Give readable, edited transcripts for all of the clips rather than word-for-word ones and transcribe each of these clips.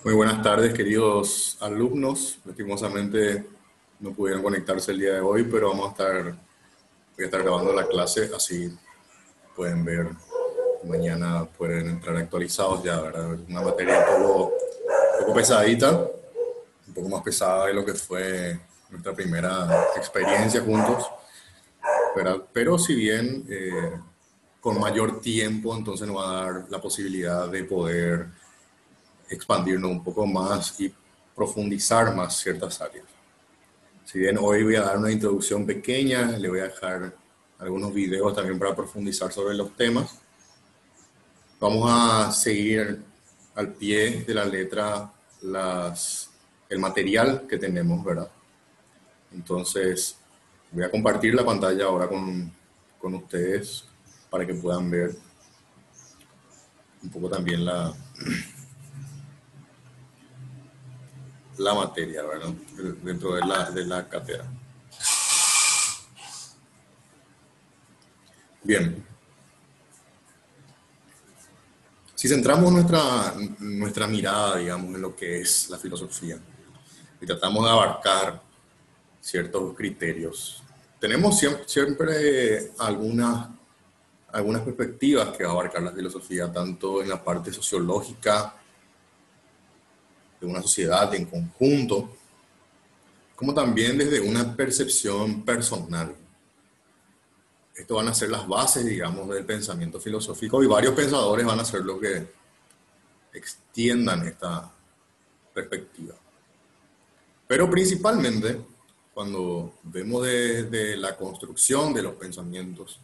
Muy buenas tardes, queridos alumnos. Lastimosamente no pudieron conectarse el día de hoy, pero voy a estar grabando la clase, así pueden ver. Mañana pueden entrar actualizados ya, ¿verdad? Es una materia un poco pesadita, un poco más pesada de lo que fue nuestra primera experiencia juntos, ¿verdad? Pero si bien con mayor tiempo, entonces nos va a dar la posibilidad de poder expandirnos un poco más y profundizar más ciertas áreas. Si bien hoy voy a dar una introducción pequeña, le voy a dejar algunos videos también para profundizar sobre los temas. Vamos a seguir al pie de la letra el material que tenemos, ¿verdad? Entonces, voy a compartir la pantalla ahora con ustedes para que puedan ver un poco también la materia, ¿verdad? Dentro de la cátedra. Bien, si centramos nuestra mirada, digamos, en lo que es la filosofía y tratamos de abarcar ciertos criterios, tenemos siempre algunas perspectivas que va a abarcar la filosofía, tanto en la parte sociológica de una sociedad en conjunto, como también desde una percepción personal. Esto van a ser las bases, digamos, del pensamiento filosófico y varios pensadores van a ser lo que extiendan esta perspectiva. Pero principalmente, cuando vemos de la construcción de los pensamientos,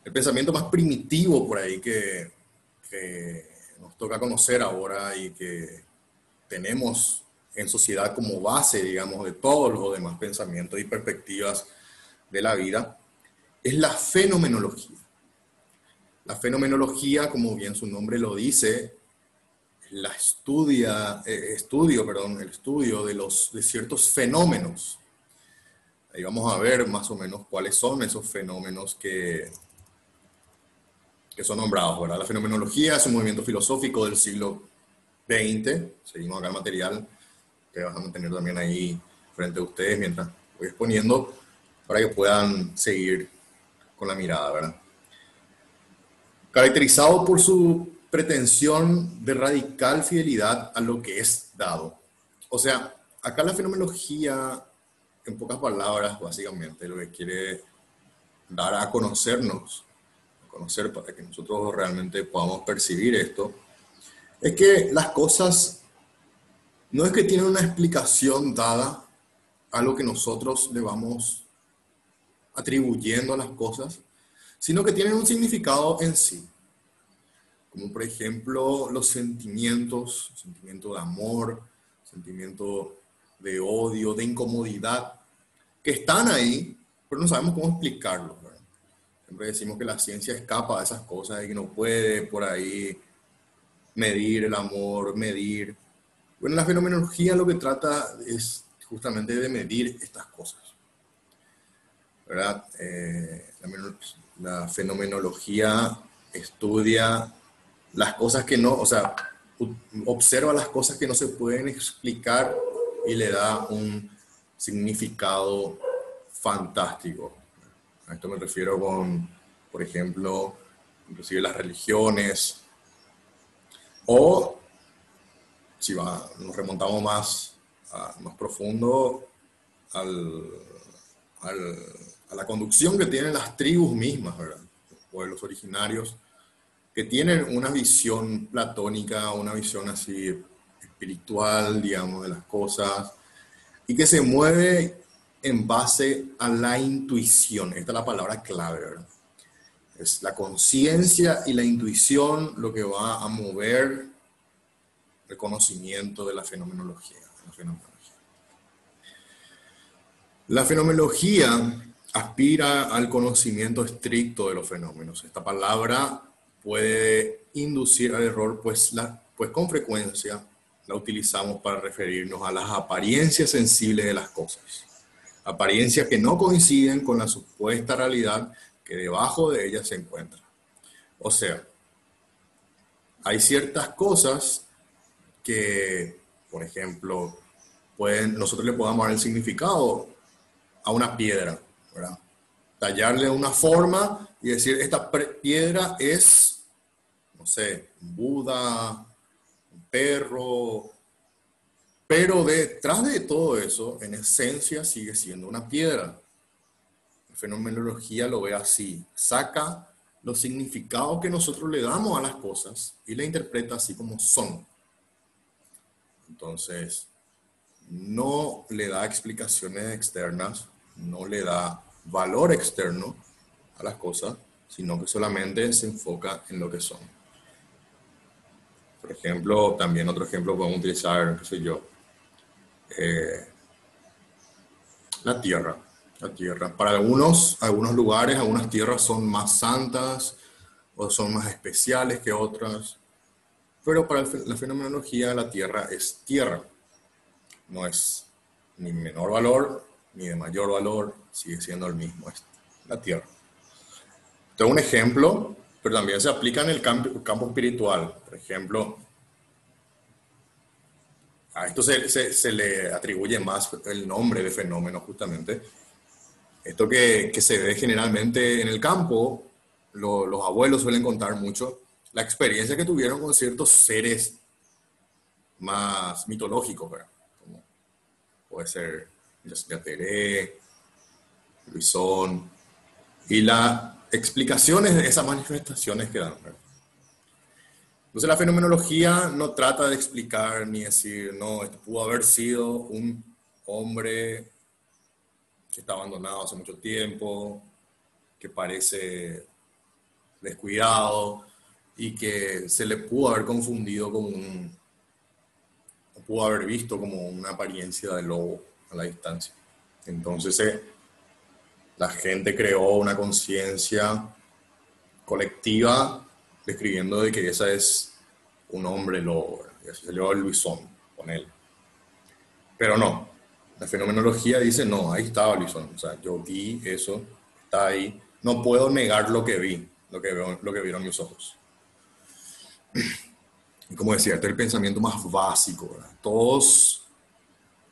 el pensamiento más primitivo por ahí que nos toca conocer ahora y que tenemos en sociedad como base, digamos, de todos los demás pensamientos y perspectivas de la vida, es la fenomenología. La fenomenología, como bien su nombre lo dice, el estudio de ciertos fenómenos. Ahí vamos a ver más o menos cuáles son esos fenómenos que son nombrados, ¿verdad? La fenomenología es un movimiento filosófico del siglo XX. Seguimos acá el material que van a tener también ahí frente a ustedes mientras voy exponiendo para que puedan seguir con la mirada, ¿verdad? Caracterizado por su pretensión de radical fidelidad a lo que es dado. O sea, acá la fenomenología, en pocas palabras, básicamente, lo que quiere dar a conocernos, a conocer para que nosotros realmente podamos percibir esto, es que las cosas no es que tienen una explicación dada a lo que nosotros le vamos atribuyendo a las cosas, sino que tienen un significado en sí. Como por ejemplo los sentimientos, sentimiento de amor, sentimiento de odio, de incomodidad, que están ahí, pero no sabemos cómo explicarlos, ¿verdad? Siempre decimos que la ciencia escapa de esas cosas y que no puede por ahí medir el amor, medir. Bueno, la fenomenología lo que trata es justamente de medir estas cosas, ¿verdad? La fenomenología estudia las cosas que no, o sea, observa las cosas que no se pueden explicar y le da un significado fantástico. A esto me refiero con, por ejemplo, inclusive las religiones, o si nos remontamos más profundo al, al, a la conducción que tienen las tribus mismas, ¿verdad? Los pueblos originarios, que tienen una visión platónica, una visión así espiritual, digamos, de las cosas, y que se mueve en base a la intuición. Esta es la palabra clave, ¿verdad? Es la conciencia y la intuición lo que va a mover el conocimiento de la fenomenología. La fenomenología aspira al conocimiento estricto de los fenómenos. Esta palabra puede inducir al error, pues con frecuencia la utilizamos para referirnos a las apariencias sensibles de las cosas. Apariencias que no coinciden con la supuesta realidad que debajo de ellas se encuentra. O sea, hay ciertas cosas que, por ejemplo, nosotros le podamos dar el significado a una piedra, ¿verdad? Tallarle una forma y decir, esta piedra es, no sé, un Buda, un perro, pero detrás de todo eso, en esencia, sigue siendo una piedra. La fenomenología lo ve así, saca los significados que nosotros le damos a las cosas y la interpreta así como son. Entonces, no le da explicaciones externas, no le da valor externo a las cosas, sino que solamente se enfoca en lo que son. Por ejemplo, también otro ejemplo podemos utilizar, qué sé yo, eh, la tierra. La tierra. Para algunos lugares, algunas tierras son más santas o son más especiales que otras, pero para la fenomenología la tierra es tierra. No es ni menor valor ni de mayor valor, sigue siendo el mismo, es la tierra. Tengo un ejemplo, pero también se aplica en el campo espiritual. Por ejemplo, a esto se le atribuye más el nombre de fenómeno justamente. Esto que se ve generalmente en el campo, los abuelos suelen contar mucho la experiencia que tuvieron con ciertos seres más mitológicos, ¿verdad? Como puede ser Yateré, Luisón, y las explicaciones de esas manifestaciones que dan, ¿verdad? Entonces la fenomenología no trata de explicar ni decir, no, esto pudo haber sido un hombre que está abandonado hace mucho tiempo, que parece descuidado y que se le pudo haber confundido como o pudo haber visto como una apariencia de lobo a la distancia. Entonces la gente creó una conciencia colectiva describiendo de que esa es un hombre lobo, y así salió el Luisón con él. Pero no, la fenomenología dice, no, ahí estaba Luisón, o sea, yo vi eso, está ahí, no puedo negar lo que vi, lo que vieron mis ojos. Y como decía, este es el pensamiento más básico, ¿verdad? Todos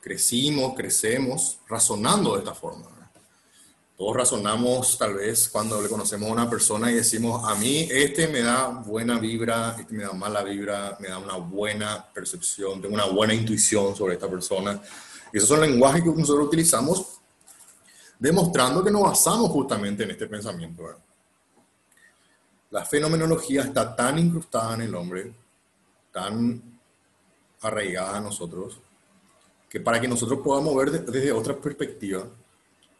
crecemos razonando de esta forma, ¿verdad? Todos razonamos tal vez cuando le conocemos a una persona y decimos, a mí este me da buena vibra, este me da mala vibra, me da una buena percepción, tengo una buena intuición sobre esta persona. Y esos son lenguajes que nosotros utilizamos demostrando que nos basamos justamente en este pensamiento, ¿verdad? La fenomenología está tan incrustada en el hombre, tan arraigada a nosotros, que para que nosotros podamos ver desde otra perspectiva,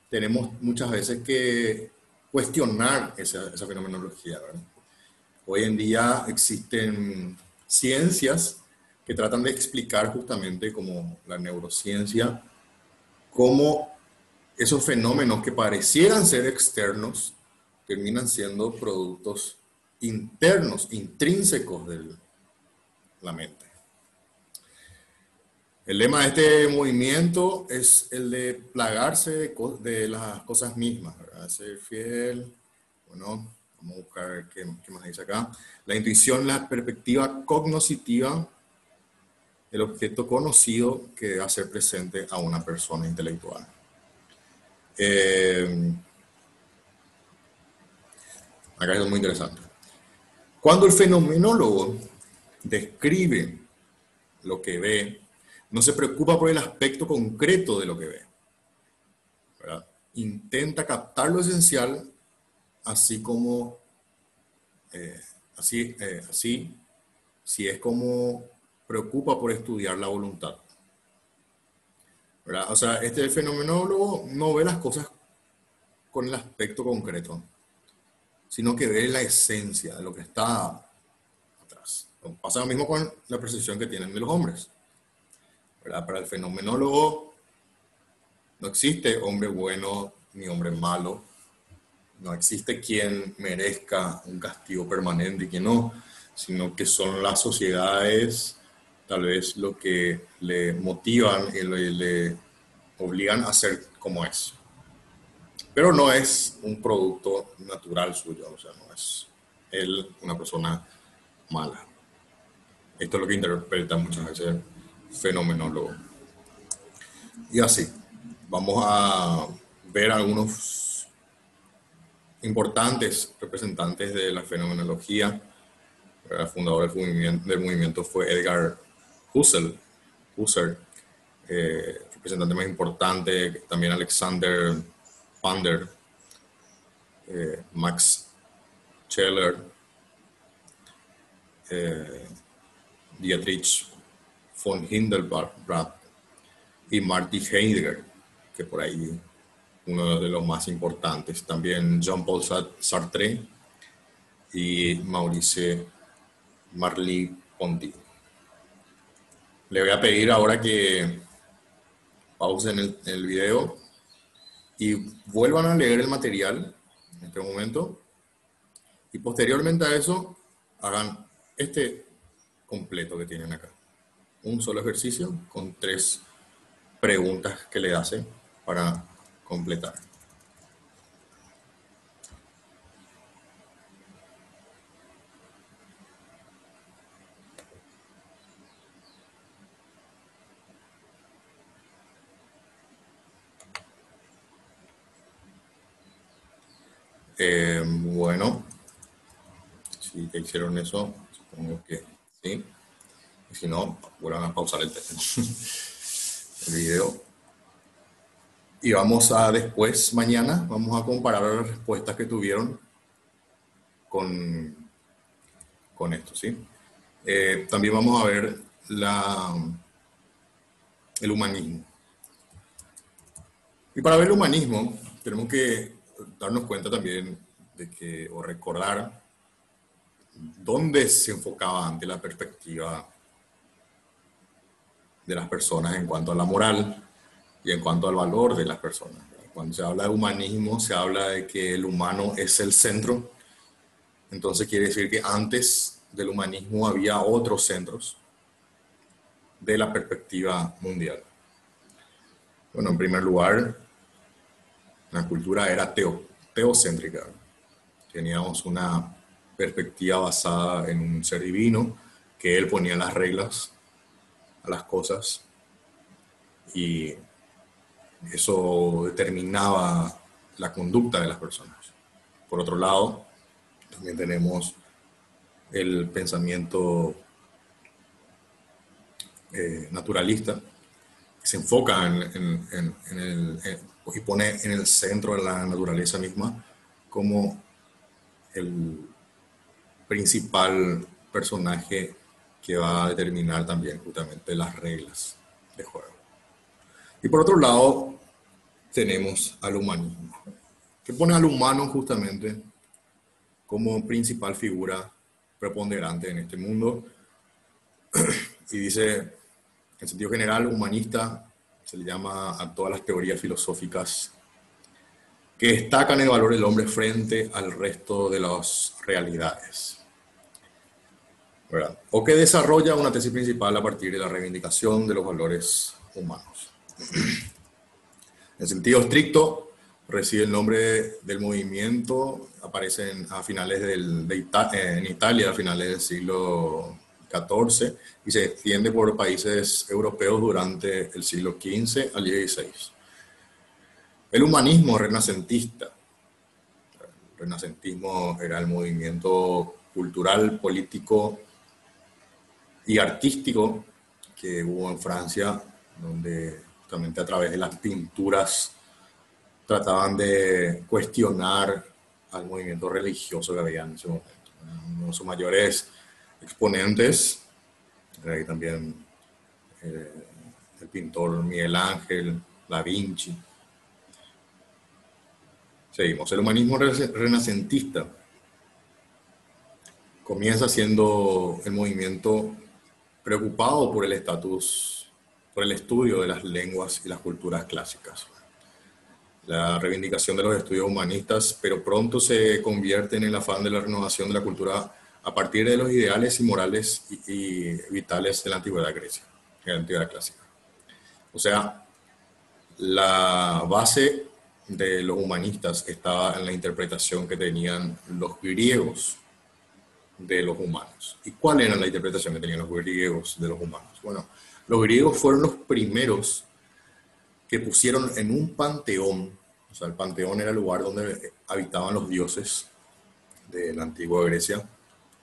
tenemos muchas veces que cuestionar esa fenomenología, ¿verdad? Hoy en día existen ciencias que tratan de explicar justamente como la neurociencia, cómo esos fenómenos que parecieran ser externos terminan siendo productos internos, intrínsecos de la mente. El lema de este movimiento es el de plagarse de las cosas mismas, ¿verdad? Ser fiel. Bueno, vamos a buscar qué más dice acá. La intuición, la perspectiva cognoscitiva, el objeto conocido que debe hacer presente a una persona intelectual. Acá es muy interesante. Cuando el fenomenólogo describe lo que ve, no se preocupa por el aspecto concreto de lo que ve, ¿verdad? Intenta captar lo esencial, así como, así, si es como preocupa por estudiar la voluntad, ¿verdad? O sea, este fenomenólogo no ve las cosas con el aspecto concreto, sino que ve la esencia de lo que está atrás. Pasa lo mismo con la percepción que tienen de los hombres, ¿verdad? Para el fenomenólogo no existe hombre bueno ni hombre malo. No existe quien merezca un castigo permanente y quien no, sino que son las sociedades tal vez lo que le motivan y le obligan a ser como es. Pero no es un producto natural suyo, o sea, no es él una persona mala. Esto es lo que interpreta muchas veces el fenomenólogo. Y así, vamos a ver algunos importantes representantes de la fenomenología. El fundador del movimiento fue Edgar Husserl, representante más importante, también Alexander Pander, Max Scheler, Dietrich von Hildebrand y Martin Heidegger, que por ahí uno de los más importantes. También Jean-Paul Sartre y Maurice Merleau-Ponty. Le voy a pedir ahora que pausen el video y vuelvan a leer el material en este momento, y posteriormente a eso hagan este completo que tienen acá. Un solo ejercicio con 3 preguntas que le hacen para completar. Bueno, si te hicieron eso, supongo que sí. Y si no, vuelvan a pausar el video. Y vamos a después, mañana, vamos a comparar las respuestas que tuvieron con esto, ¿sí? También vamos a ver el humanismo. Y para ver el humanismo, tenemos que darnos cuenta también de que, o recordar, dónde se enfocaba antes la perspectiva de las personas en cuanto a la moral y en cuanto al valor de las personas. Cuando se habla de humanismo, se habla de que el humano es el centro. Entonces quiere decir que antes del humanismo había otros centros de la perspectiva mundial. Bueno, en primer lugar, la cultura era teocéntrica. Teníamos una perspectiva basada en un ser divino, que él ponía las reglas a las cosas y eso determinaba la conducta de las personas. Por otro lado, también tenemos el pensamiento naturalista, que se enfoca y pone en el centro de la naturaleza misma como el principal personaje que va a determinar también justamente las reglas de juego. Y por otro lado, tenemos al humanismo, que pone al humano justamente como principal figura preponderante en este mundo. Y dice, en sentido general, humanista se le llama a todas las teorías filosóficas que destacan el valor del hombre frente al resto de las realidades, ¿verdad? O que desarrolla una tesis principal a partir de la reivindicación de los valores humanos. En sentido estricto, recibe el nombre del movimiento, aparece en Italia a finales del siglo XIV y se extiende por países europeos durante el siglo XV al XVI. El humanismo renacentista. El renacentismo era el movimiento cultural, político y artístico que hubo en Francia, donde justamente a través de las pinturas trataban de cuestionar al movimiento religioso que había en ese momento. Uno de sus mayores exponentes era ahí también el pintor Miguel Ángel, Da Vinci. Seguimos. El humanismo renacentista comienza siendo el movimiento preocupado por el por el estudio de las lenguas y las culturas clásicas. La reivindicación de los estudios humanistas, pero pronto se convierte en el afán de la renovación de la cultura a partir de los ideales y morales y vitales de la antigüedad Grecia, de la antigüedad clásica. O sea, la base de los humanistas estaba en la interpretación que tenían los griegos de los humanos. ¿Y cuál era la interpretación que tenían los griegos de los humanos? Bueno, los griegos fueron los primeros que pusieron en un panteón, o sea, el panteón era el lugar donde habitaban los dioses de la antigua Grecia,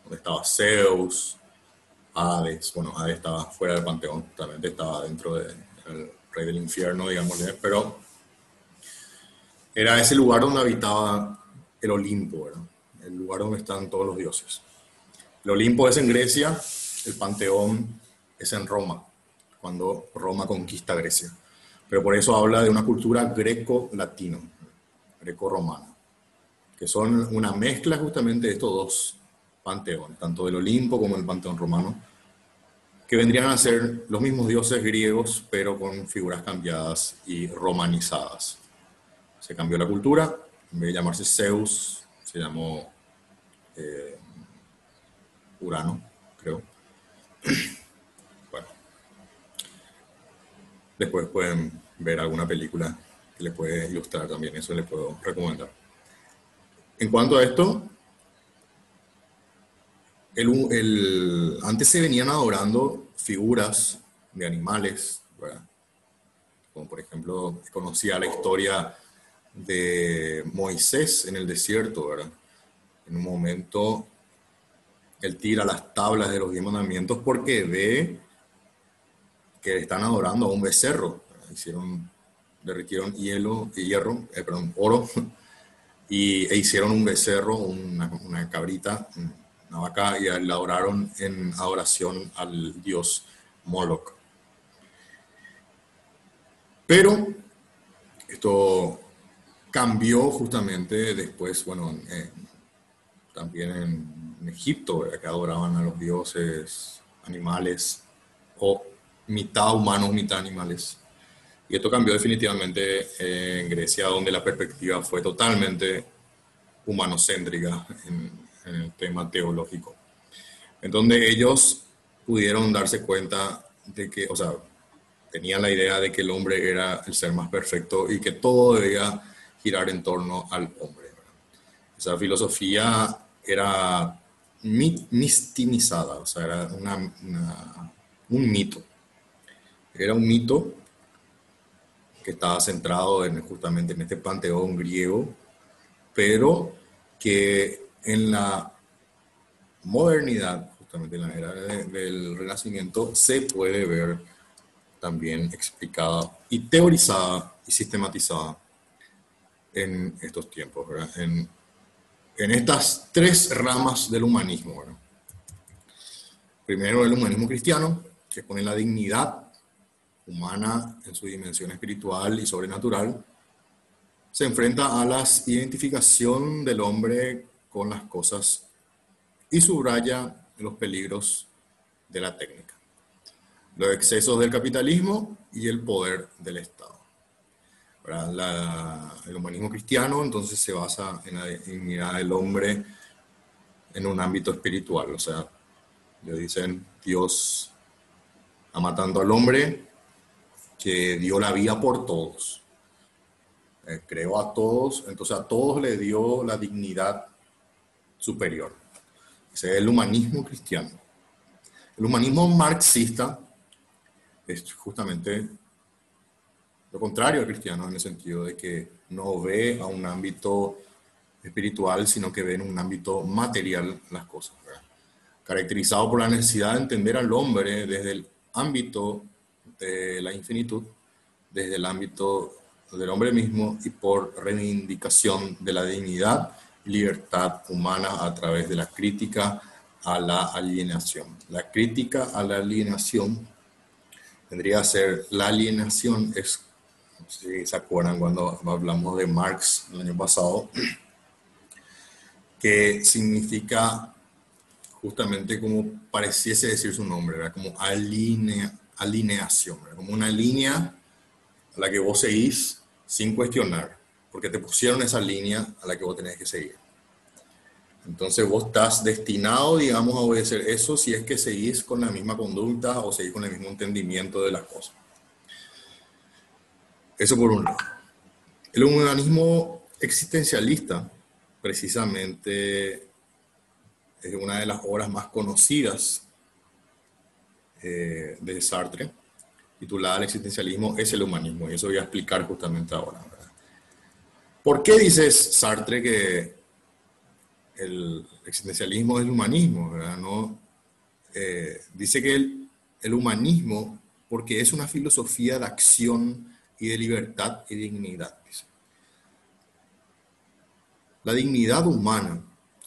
donde estaba Zeus, Hades. Bueno, Hades estaba fuera del panteón, también estaba dentro del rey del infierno, digámosle, pero era ese lugar donde habitaba el Olimpo, ¿verdad? El lugar donde están todos los dioses. El Olimpo es en Grecia, el panteón es en Roma, cuando Roma conquista Grecia. Pero por eso habla de una cultura greco-latino, greco-romana, que son una mezcla justamente de estos dos panteones, tanto del Olimpo como el panteón romano, que vendrían a ser los mismos dioses griegos, pero con figuras cambiadas y romanizadas. Se cambió la cultura, en vez de llamarse Zeus, se llamó Urano, creo. Bueno, después pueden ver alguna película que les puede ilustrar también, eso les puedo recomendar. En cuanto a esto, antes se venían adorando figuras de animales, ¿verdad? Como por ejemplo, conocía la historia de Moisés en el desierto, ¿verdad? En un momento, él tira las tablas de los 10 mandamientos porque ve que están adorando a un becerro. Derritieron oro, e hicieron un becerro, una cabrita, una vaca, y la adoraron en adoración al dios Moloch. Pero esto cambió justamente después, bueno, también en Egipto, ¿verdad? Que adoraban a los dioses animales, o mitad humanos, mitad animales. Y esto cambió definitivamente en Grecia, donde la perspectiva fue totalmente humanocéntrica en el tema teológico. En donde ellos pudieron darse cuenta de que, o sea, tenían la idea de que el hombre era el ser más perfecto y que todo debía girar en torno al hombre, ¿verdad? Esa filosofía era mistinizada, o sea, era un mito. Era un mito que estaba centrado justamente en este panteón griego, pero que en la modernidad, justamente en la era del Renacimiento, se puede ver también explicada y teorizada y sistematizada en estos tiempos, ¿verdad? En estas tres ramas del humanismo, ¿verdad? Primero, el humanismo cristiano, que pone la dignidad humana en su dimensión espiritual y sobrenatural, se enfrenta a la identificación del hombre con las cosas y subraya los peligros de la técnica, los excesos del capitalismo y el poder del Estado. El humanismo cristiano entonces se basa en la dignidad del hombre en un ámbito espiritual, o sea, le dicen Dios ama tanto al hombre que dio la vida por todos, creó a todos, entonces a todos le dio la dignidad superior. Ese es el humanismo cristiano. El humanismo marxista es justamente lo contrario al cristiano, en el sentido de que no ve a un ámbito espiritual, sino que ve en un ámbito material las cosas, ¿verdad? Caracterizado por la necesidad de entender al hombre desde el ámbito de la infinitud, desde el ámbito del hombre mismo, y por reivindicación de la dignidad y libertad humana a través de la crítica a la alienación. La crítica a la alienación vendría a ser, la alienación es, no sé si se acuerdan cuando hablamos de Marx el año pasado, que significa justamente como pareciese decir su nombre, ¿verdad? Como alineación, ¿verdad? Como una línea a la que vos seguís sin cuestionar, porque te pusieron esa línea a la que vos tenés que seguir. Entonces vos estás destinado, digamos, a obedecer eso si es que seguís con la misma conducta o seguís con el mismo entendimiento de las cosas. Eso por un lado. El humanismo existencialista precisamente es una de las obras más conocidas de Sartre, titulada El existencialismo es el humanismo, y eso voy a explicar justamente ahora, ¿verdad? ¿Por qué dices, Sartre, que el existencialismo es el humanismo, ¿verdad? No, dice que el humanismo, porque es una filosofía de acción y de libertad y dignidad, dice. La dignidad humana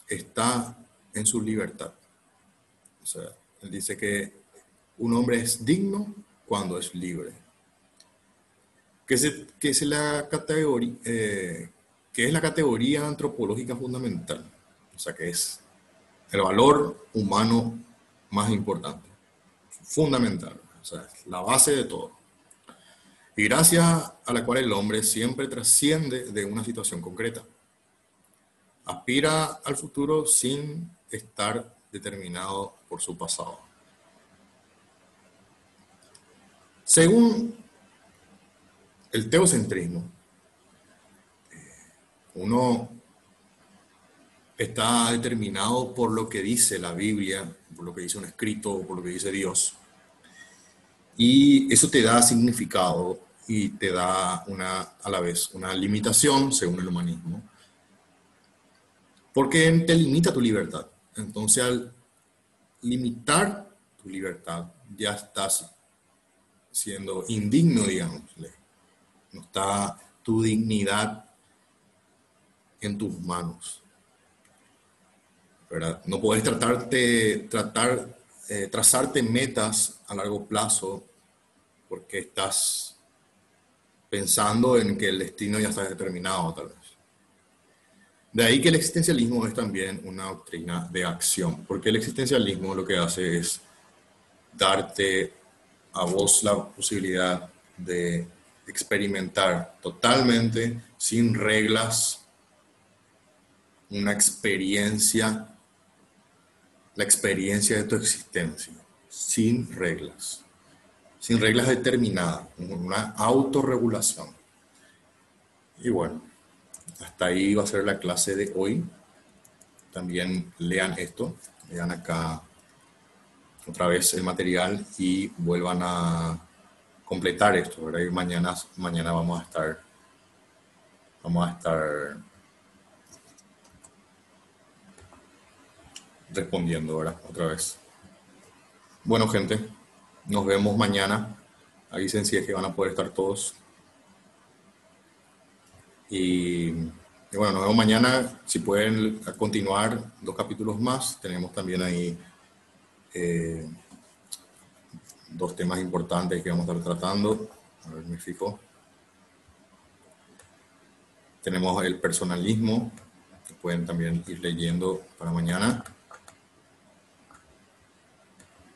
está en su libertad. O sea, él dice que un hombre es digno cuando es libre. Que es la categoría, que es la categoría antropológica fundamental. O sea, que es el valor humano más importante, fundamental. O sea, es la base de todo. Y gracias a la cual el hombre siempre trasciende de una situación concreta. Aspira al futuro sin estar determinado por su pasado. Según el teocentrismo, uno está determinado por lo que dice la Biblia, por lo que dice un escrito, por lo que dice Dios. Y eso te da significado y te da a la vez una limitación según el humanismo, porque te limita tu libertad. Entonces, al limitar tu libertad, ya estás siendo indigno, digamos. No está tu dignidad en tus manos, ¿verdad? No puedes trazarte metas a largo plazo porque estás pensando en que el destino ya está determinado, tal vez. De ahí que el existencialismo es también una doctrina de acción, porque el existencialismo lo que hace es darte a vos la posibilidad de experimentar totalmente, sin reglas, una experiencia, la experiencia de tu existencia, sin reglas determinadas, una autorregulación. Y bueno, hasta ahí va a ser la clase de hoy. También lean esto, lean acá otra vez el material y vuelvan a completar esto, ¿verdad? Y mañana vamos a estar respondiendo, ¿verdad? Otra vez. Bueno, gente, nos vemos mañana. Avisen si es que van a poder estar todos. Y bueno, nos vemos mañana. Si pueden continuar 2 capítulos más, tenemos también ahí 2 temas importantes que vamos a estar tratando. A ver, me fijo. Tenemos el personalismo, que pueden también ir leyendo para mañana.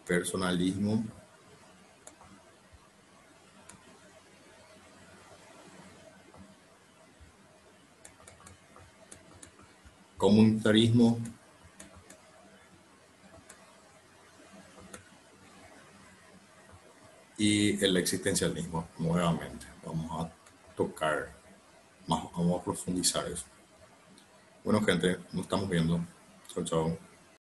Personalismo. Comunitarismo. Y el existencialismo, nuevamente. Vamos a tocar más, vamos a profundizar eso. Bueno, gente, nos estamos viendo. Chao, chao.